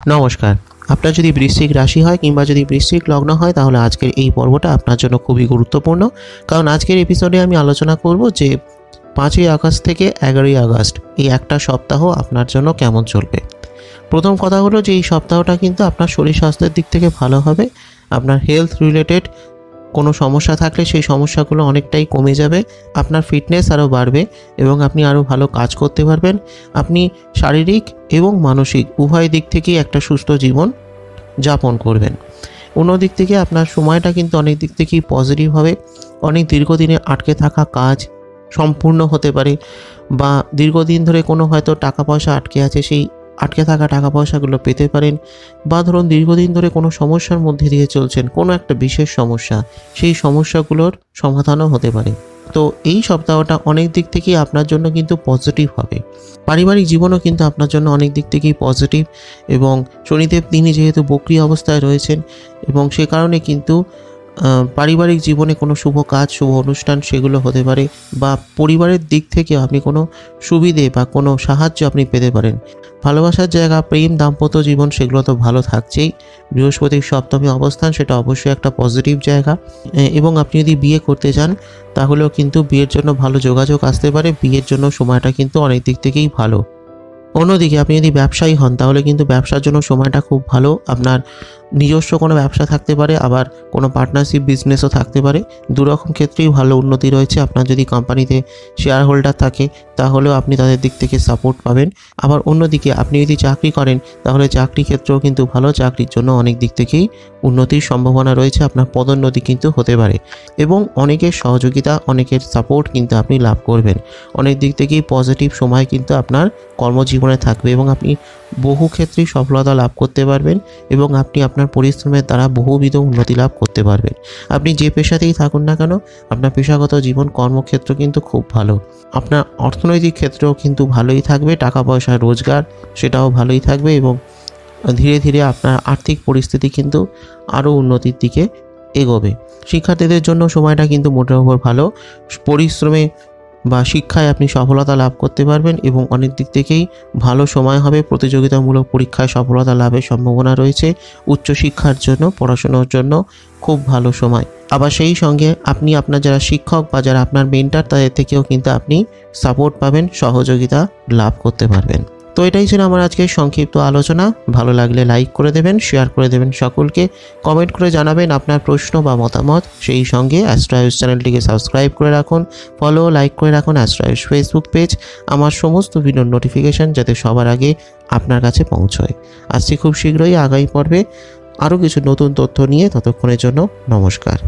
নমস্কার। আপনার যদি বৃশ্চিক রাশি হয় কিংবা যদি বৃশ্চিক লগ্ন হয় তাহলে আজকের এই পর্বটা আপনার জন্য খুবই গুরুত্বপূর্ণ। কারণ আজকের এপিসোডে আমি আলোচনা করব যে 5ই আগস্ট থেকে 11ই আগস্ট এই একটা সপ্তাহ আপনার জন্য কেমন চলবে। প্রথম কথা হলো যে এই সপ্তাহটা কিন্তু আপনার শরীর স্বাস্থ্যের দিক থেকে ভালো হবে। আপনার হেলথ রিলেটেড কোনো সমস্যা থাকলে সেই সমস্যাগুলো অনেকটাই কমে যাবে। আপনার ফিটনেস আরও বাড়বে এবং আপনি আরও ভালো কাজ করতে পারবেন। আপনি শারীরিক এবং মানসিক উভয় দিক থেকেই একটা সুস্থ জীবন যাপন করবেন। অন্য দিক থেকে আপনার সময়টা কিন্তু অনেক দিক থেকেই পজিটিভ হবে। অনেক দীর্ঘদিনে আটকে থাকা কাজ সম্পূর্ণ হতে পারে, বা দীর্ঘদিন ধরে কোনো হয়তো টাকা পয়সা আটকে আছে, সেই আটকে থাকা টাকা পয়সাগুলো পেতে পারেন। বা ধরুন দীর্ঘদিন ধরে কোনো সমস্যার মধ্যে দিয়ে চলছেন, কোনো একটা বিশেষ সমস্যা, সেই সমস্যাগুলোর সমাধানও হতে পারে। তো এই সপ্তাহটা অনেক দিক থেকেই আপনার জন্য কিন্তু পজিটিভ হবে। পারিবারিক জীবনও কিন্তু আপনার জন্য অনেক দিক থেকেই পজিটিভ, এবং শনিদেব তিনি যেহেতু বক্রী অবস্থায় রয়েছেন এবং সে কারণে কিন্তু পারিবারিক জীবনে কোনো শুভ কাজ, শুভ অনুষ্ঠান সেগুলো হতে পারে, বা পরিবারের দিক থেকে আপনি কোনো সুবিধে বা কোনো সাহায্য আপনি পেতে পারেন। ভালোবাসার জায়গা, প্রেম, দাম্পত্য জীবন সেগুলো তো ভালো থাকছেই। বৃহস্পতির সপ্তমী অবস্থান সেটা অবশ্যই একটা পজিটিভ জায়গা, এবং আপনি যদি বিয়ে করতে চান তাহলেও কিন্তু বিয়ের জন্য ভালো যোগাযোগ আসতে পারে। বিয়ের জন্য সময়টা কিন্তু অনেক দিক থেকেই ভালো। অন্যদিকে আপনি যদি ব্যবসায়ী হন তাহলে কিন্তু ব্যবসার জন্য সময়টা খুব ভালো। আপনার নিজস্ব কোনো ব্যবসা থাকতে পারে, আবার কোনো পার্টনারশিপ বিজনেসও থাকতে পারে। দুরকম ক্ষেত্রেই ভালো উন্নতি রয়েছে। আপনার যদি কোম্পানিতে শেয়ার হোল্ডার থাকে তাহলেও আপনি তাদের দিক থেকে সাপোর্ট পাবেন। আবার অন্যদিকে আপনি যদি চাকরি করেন তাহলে চাকরি ক্ষেত্রেও কিন্তু ভালো। চাকরির জন্য অনেক দিক থেকেই উন্নতির সম্ভাবনা রয়েছে। আপনার পদোন্নতি কিন্তু হতে পারে, এবং অনেকের সহযোগিতা, অনেকের সাপোর্ট কিন্তু আপনি লাভ করবেন। অনেক দিক থেকেই পজিটিভ সময় কিন্তু আপনার কর্মজীবনে থাকবে, এবং আপনি বহু ক্ষেত্রেই সফলতা লাভ করতে পারবেন, এবং আপনি আপনার পরিশ্রমের দ্বারা বহুবিধ উন্নতি লাভ করতে পারবেন। আপনি যে পেশাতেই থাকুন না কেন, আপনার পেশাগত জীবন, কর্মক্ষেত্র কিন্তু খুব ভালো। আপনার অর্থনৈতিক ক্ষেত্রেও কিন্তু ভালোই থাকবে। টাকা পয়সা রোজগার সেটাও ভালোই থাকবে, এবং ধীরে ধীরে আপনার আর্থিক পরিস্থিতি কিন্তু আরও উন্নতির দিকে এগোবে। শিক্ষার্থীদের জন্য সময়টা কিন্তু মোটের উপর ভালো। পরিশ্রমে বা শিক্ষায় আপনি সফলতা লাভ করতে পারবেন, এবং অনেক দিক থেকেই ভালো সময় হবে। প্রতিযোগিতামূলক পরীক্ষায় সফলতা লাভের সম্ভাবনা রয়েছে। উচ্চশিক্ষার জন্য, পড়াশোনার জন্য খুব ভালো সময়। আবার সেই সঙ্গে আপনি আপনার যারা শিক্ষক বা যারা আপনার মেন্টর তাদের থেকেও কিন্তু আপনি সাপোর্ট পাবেন, সহযোগিতা লাভ করতে পারবেন। তো এটাই ছিল আমার আজকের সংক্ষিপ্ত আলোচনা। ভালো লাগলে লাইক করে দেবেন, শেয়ার করে দেবেন সকলকে, কমেন্ট করে জানাবেন আপনার প্রশ্ন বা মতামত। সেই সঙ্গে অ্যাস্ট্রো চ্যানেলটিকে সাবস্ক্রাইব করে রাখুন, ফলো, লাইক করে রাখুন অ্যাস্ট্রো ফেসবুক পেজ, আমার সমস্ত ভিডিওর নোটিফিকেশান যাতে সবার আগে আপনার কাছে পৌঁছয়। আসছি খুব শীঘ্রই আগামী পর্বে আরও কিছু নতুন তথ্য নিয়ে। ততক্ষণের জন্য নমস্কার।